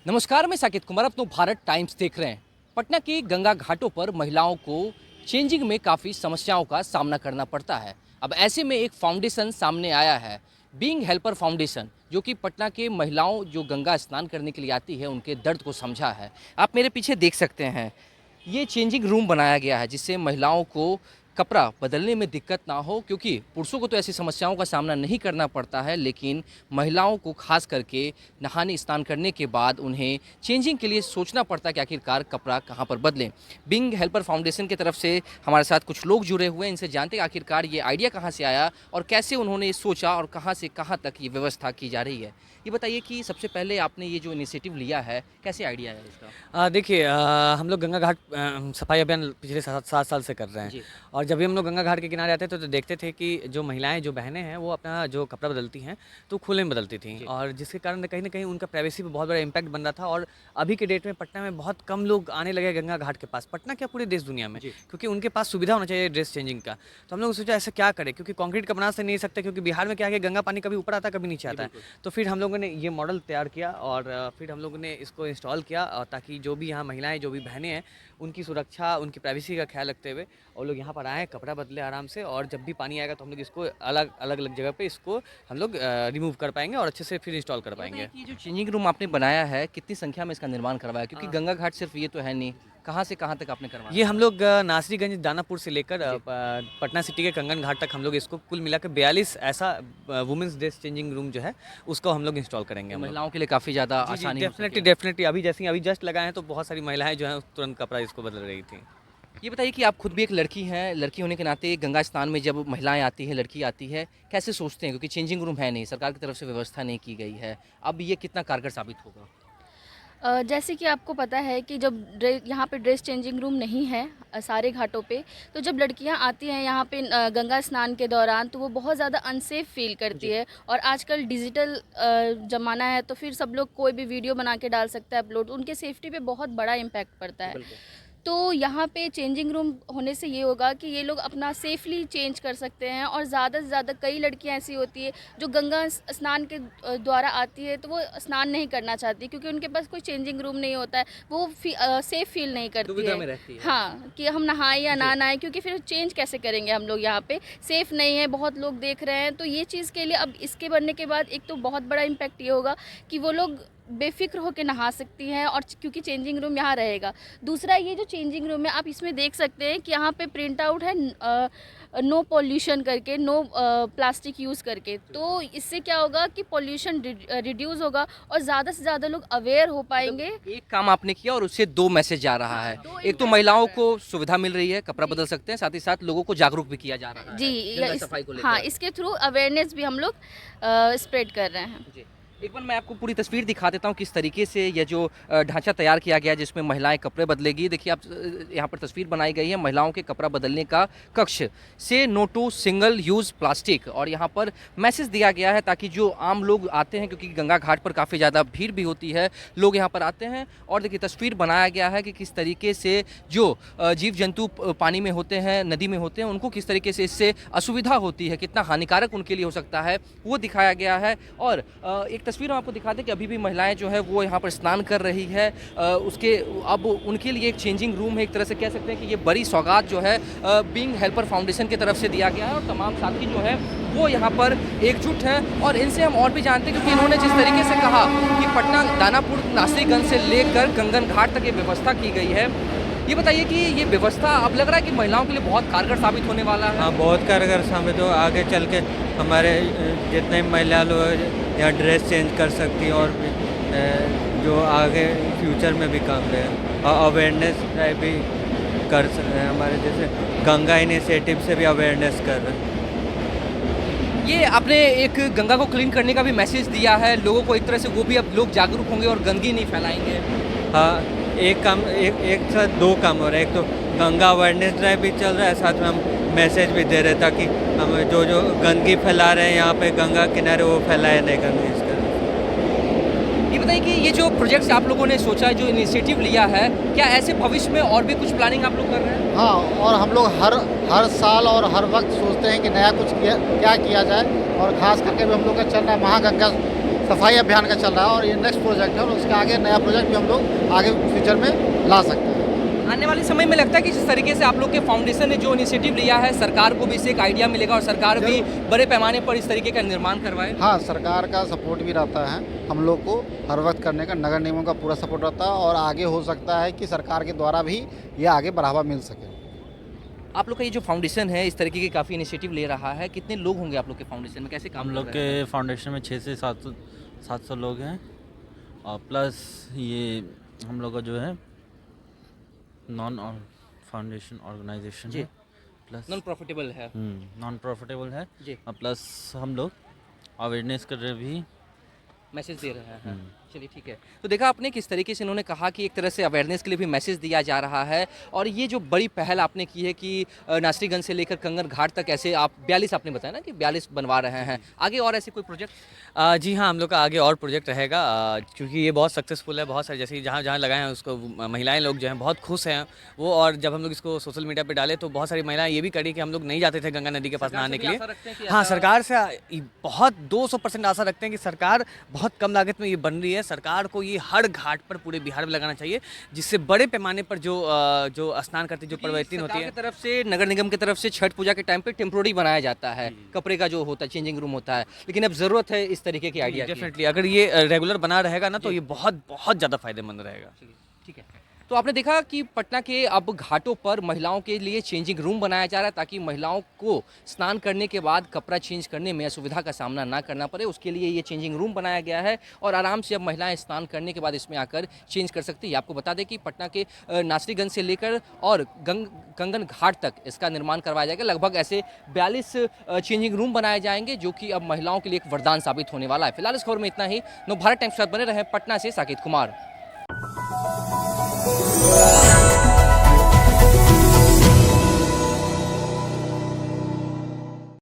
नमस्कार, मैं साकेत कुमार अपनो भारत टाइम्स देख रहे हैं। पटना के गंगा घाटों पर महिलाओं को चेंजिंग में काफ़ी समस्याओं का सामना करना पड़ता है। अब ऐसे में एक फाउंडेशन सामने आया है, बीइंग हेल्पर फाउंडेशन, जो कि पटना के महिलाओं जो गंगा स्नान करने के लिए आती है उनके दर्द को समझा है। आप मेरे पीछे देख सकते हैं, ये चेंजिंग रूम बनाया गया है जिससे महिलाओं को कपड़ा बदलने में दिक्कत ना हो, क्योंकि पुरुषों को तो ऐसी समस्याओं का सामना नहीं करना पड़ता है, लेकिन महिलाओं को खास करके नहाने स्नान करने के बाद उन्हें चेंजिंग के लिए सोचना पड़ता है कि आखिरकार कपड़ा कहाँ पर बदलें। बिंग हेल्पर फाउंडेशन की तरफ से हमारे साथ कुछ लोग जुड़े हुए हैं, इनसे जानते हैं आखिरकार ये आइडिया कहाँ से आया और कैसे उन्होंने सोचा और कहाँ से कहाँ तक ये व्यवस्था की जा रही है। ये बताइए कि सबसे पहले आपने ये जो इनिशिएटिव लिया है, कैसे आइडिया है इसका? देखिए, हम लोग गंगा घाट सफाई अभियान पिछले 7 साल से कर रहे हैं। जी। और जब भी हम लोग गंगा घाट के किनारे आते थे तो देखते थे कि जो महिलाएं, जो बहनें हैं, वो अपना जो कपड़ा बदलती हैं तो खुले में बदलती थी, जी। और जिसके कारण कहीं ना कहीं उनका प्राइवेसी पे बहुत बड़ा इम्पैक्ट बन रहा था। और अभी के डेट में पटना में बहुत कम लोग आने लगे गंगा घाट के पास, पटना क्या पूरे देश दुनिया में, जी। क्योंकि उनके पास सुविधा होना चाहिए ड्रेस चेंजिंग का। तो हम लोग सोचा ऐसा क्या करें, क्योंकि कंक्रीट का बना से नहीं सकते, क्योंकि बिहार में क्या है कि गंगा पानी कभी ऊपर आता है कभी नीचे आता है। तो फिर हम लोगों ने ये मॉडल तैयार किया और फिर हम लोगों ने इसको इंस्टॉल किया, और ताकि जो भी यहाँ महिलाएं, जो भी बहनें हैं, उनकी सुरक्षा, उनकी प्राइवेसी का ख्याल रखते हुए और लोग यहाँ पर आएँ, कपड़ा बदले आराम से, और जब भी पानी आएगा तो हम लोग इसको अलग अलग जगह पे इसको हम लोग रिमूव कर पाएंगे और अच्छे से फिर इंस्टॉल कर पाएंगे। ये जो चेंजिंग रूम आपने बनाया है, कितनी संख्या में इसका निर्माण करवाया? क्योंकि गंगा घाट सिर्फ ये तो है नहीं, कहाँ से कहाँ तक आपने करवाया? ये हम लोग नासरीगंज, दानापुर से लेकर पटना सिटी के कंगन घाट तक हम लोग इसको कुल मिलाकर 42 ऐसा वुमेंस ड्रेस चेंजिंग रूम जो है उसको हम लोग इंस्टॉल करेंगे। हम लोग महिलाओं के लिए काफ़ी ज़्यादा आसानी हो डेफिनेटली सके। डेफिनेटली अभी जस्ट लगाए हैं तो बहुत सारी महिलाएं जो हैं तुरंत कपड़ा इसको बदल रही थी। ये बताइए कि आप खुद भी एक लड़की हैं, लड़की होने के नाते गंगा स्नान में जब महिलाएं आती हैं, लड़की आती है, कैसे सोचते हैं? क्योंकि चेंजिंग रूम है नहीं, सरकार की तरफ से व्यवस्था नहीं की गई है। अब ये कितना कारगर साबित होगा? जैसे कि आपको पता है कि जब यहाँ पे ड्रेस चेंजिंग रूम नहीं है सारे घाटों पे, तो जब लड़कियाँ आती हैं यहाँ पे गंगा स्नान के दौरान, तो वो बहुत ज़्यादा अनसेफ फील करती है। और आजकल डिजिटल ज़माना है, तो फिर सब लोग कोई भी वीडियो बना के डाल सकता है अपलोड, उनके सेफ्टी पे बहुत बड़ा इम्पैक्ट पड़ता है। तो यहाँ पे चेंजिंग रूम होने से ये होगा कि ये लोग अपना सेफली चेंज कर सकते हैं। और ज़्यादा से ज़्यादा कई लड़कियाँ ऐसी होती है जो गंगा स्नान के द्वारा आती है, तो वो स्नान नहीं करना चाहती क्योंकि उनके पास कोई चेंजिंग रूम नहीं होता है, वो सेफ फील नहीं करती दुविधा है। में रहती है। हाँ, कि हम नहाएं या ना नहाएं, क्योंकि फिर चेंज कैसे करेंगे हम लोग, यहाँ पे सेफ़ नहीं है, बहुत लोग देख रहे हैं। तो ये चीज़ के लिए अब इसके बनने के बाद एक तो बहुत बड़ा इम्पैक्ट ये होगा कि वो लोग बेफिक्र होकर नहा सकती हैं, और क्योंकि चेंजिंग रूम यहाँ रहेगा। दूसरा, ये जो चेंजिंग रूम है, आप इसमें देख सकते हैं कि यहाँ पे प्रिंट आउट है नो पॉल्यूशन करके, नो प्लास्टिक यूज़ करके। तो इससे क्या होगा कि पॉल्यूशन रिड्यूस होगा और ज़्यादा से ज़्यादा लोग अवेयर हो पाएंगे। एक काम आपने किया और उससे 2 मैसेज जा रहा है। दो एक तो impact महिलाओं होता है। को सुविधा मिल रही है, कपड़ा बदल सकते हैं, साथ ही साथ लोगों को जागरूक भी किया जा रहा है जी, गंगा सफाई को लेकर। हाँ, इसके थ्रू अवेयरनेस भी हम लोग स्प्रेड कर रहे हैं। जी। एक बार मैं आपको पूरी तस्वीर दिखा देता हूँ किस तरीके से यह जो ढांचा तैयार किया गया है जिसमें महिलाएं कपड़े बदलेगी। देखिए आप, यहाँ पर तस्वीर बनाई गई है महिलाओं के कपड़ा बदलने का कक्ष, से no to single use plastic. और यहाँ पर मैसेज दिया गया है ताकि जो आम लोग आते हैं, क्योंकि गंगा घाट पर काफ़ी ज़्यादा भीड़ भी होती है, लोग यहाँ पर आते हैं। और देखिए तस्वीर बनाया गया है कि किस तरीके से जो जीव जंतु पानी में होते हैं, नदी में होते हैं, उनको किस तरीके से इससे असुविधा होती है, कितना हानिकारक उनके लिए हो सकता है, वो दिखाया गया है। और एक तस्वीर हम आपको दिखा दें कि अभी भी महिलाएं जो है वो यहाँ पर स्नान कर रही है। उसके अब उनके लिए एक चेंजिंग रूम है, एक तरह से कह सकते हैं कि ये बड़ी सौगात जो है बीइंग हेल्पर फाउंडेशन की तरफ से दिया गया है। और तमाम साथी जो है वो यहाँ पर एकजुट हैं। और इनसे हम और भी जानते हैं, क्योंकि इन्होंने जिस तरीके से कहा कि पटना, दानापुर, नासरीगंज से लेकर कंगन घाट तक ये व्यवस्था की गई है, ये बताइए कि ये व्यवस्था अब लग रहा है कि महिलाओं के लिए बहुत कारगर साबित होने वाला है। हाँ, बहुत कारगर साबित हो। आगे चल के हमारे जितने महिला लोग यहाँ ड्रेस चेंज कर सकती हैं, और भी जो आगे फ्यूचर में भी काम रहे, और अवेयरनेस ड्राइव भी कर सकते हैं। हमारे जैसे गंगा इनिशिएटिव से भी अवेयरनेस कर रहे हैं। ये आपने एक गंगा को क्लीन करने का भी मैसेज दिया है लोगों को, एक तरह से वो भी अब लोग जागरूक होंगे और गंदगी नहीं फैलाएंगे। हाँ, एक साथ 2 काम हो रहा है। एक तो गंगा अवेयरनेस ड्राइव भी चल रहा है, साथ में हम मैसेज भी दे रहे हैं ताकि हम जो गंदगी फैला रहे हैं यहाँ पे गंगा किनारे, वो फैलाए नहीं गंदगी। इसका ये बताइए कि ये जो प्रोजेक्ट्स आप लोगों ने सोचा, जो इनिशिएटिव लिया है, क्या ऐसे भविष्य में और भी कुछ प्लानिंग आप लोग कर रहे हैं? हाँ, और हम लोग हर साल और हर वक्त सोचते हैं कि नया कुछ क्या किया जाए। और ख़ास करके भी हम लोग का चल रहा है महागंगा सफाई अभियान का चल रहा है और ये नेक्स्ट प्रोजेक्ट है और उसके आगे नया प्रोजेक्ट भी हम लोग आगे फ्यूचर में ला सकते हैं। आने वाले समय में लगता है कि जिस तरीके से आप लोग के फाउंडेशन ने जो इनिशिएटिव लिया है, सरकार को भी इससे एक आइडिया मिलेगा और सरकार भी बड़े पैमाने पर इस तरीके का निर्माण करवाए। हाँ, सरकार का सपोर्ट भी रहता है, हम लोग को हर वक्त करने का नगर निगमों का पूरा सपोर्ट रहता है और आगे हो सकता है कि सरकार के द्वारा भी ये आगे बढ़ावा मिल सके। आप लोग का ये जो फाउंडेशन है इस तरीके के काफ़ी इनिशिएटिव ले रहा है, कितने लोग होंगे आप लोग के फाउंडेशन में, कैसे काम हम लोग कर रहे हैं? के फाउंडेशन में 600 से 700 लोग हैं और प्लस ये हम लोग का जो है नॉन फाउंडेशन ऑर्गेनाइजेशन जी। है प्लस नॉन प्रॉफिटेबल है नॉन प्रॉफिटेबल है जी, और प्लस हम लोग अवेयरनेस कर रहे भी। मैसेज दे रहे हैं। चलिए ठीक है, तो देखा आपने किस तरीके से इन्होंने कहा कि एक तरह से अवेयरनेस के लिए भी मैसेज दिया जा रहा है और ये जो बड़ी पहल आपने की है कि नासरीगंज से लेकर कंगन घाट तक ऐसे आप 42 आपने बताया ना कि 42 बनवा रहे हैं, आगे और ऐसे कोई प्रोजेक्ट? जी हाँ, हम लोग का आगे और प्रोजेक्ट रहेगा क्योंकि ये बहुत सक्सेसफुल है। बहुत सारे जैसे जहाँ जहाँ लगाए हैं उसको महिलाएं लोग जो हैं बहुत खुश हैं वो, और जब हम लोग इसको सोशल मीडिया पे डाले तो बहुत सारी महिलाएं ये भी करी कि हम लोग नहीं जाते थे गंगा नदी के पास नहाने के लिए। हाँ, सरकार से बहुत 200% आशा रखते हैं कि सरकार बहुत कम लागत में ये बन रही है। सरकार को ये हर घाट पर पूरे बिहार में लगाना चाहिए जिससे बड़े पैमाने पर जो स्नान करते जो परिवर्तन होती है। सरकार की तरफ से, नगर निगम की तरफ से छठ पूजा के टाइम पे टेम्पोररी बनाया जाता है, कपड़े का जो होता है चेंजिंग रूम होता है, लेकिन अब जरूरत है इस तरीके की आइडिया की। डेफिनेटली अगर ये रेगुलर बना रहेगा ना तो ये बहुत बहुत ज़्यादा फायदेमंद रहेगा। ठीक है, तो आपने देखा कि पटना के अब घाटों पर महिलाओं के लिए चेंजिंग रूम बनाया जा रहा है ताकि महिलाओं को स्नान करने के बाद कपड़ा चेंज करने में असुविधा का सामना ना करना पड़े। उसके लिए ये चेंजिंग रूम बनाया गया है और आराम से अब महिलाएं स्नान करने के बाद इसमें आकर चेंज कर सकती है। आपको बता दें कि पटना के नासरीगंज से लेकर और कंगन घाट तक इसका निर्माण करवाया जाएगा। लगभग ऐसे 42 चेंजिंग रूम बनाए जाएंगे जो कि अब महिलाओं के लिए एक वरदान साबित होने वाला है। फिलहाल इस खबर में इतना ही। नवभारत टाइम्स के साथ बने रहे पटना से साकेत कुमार।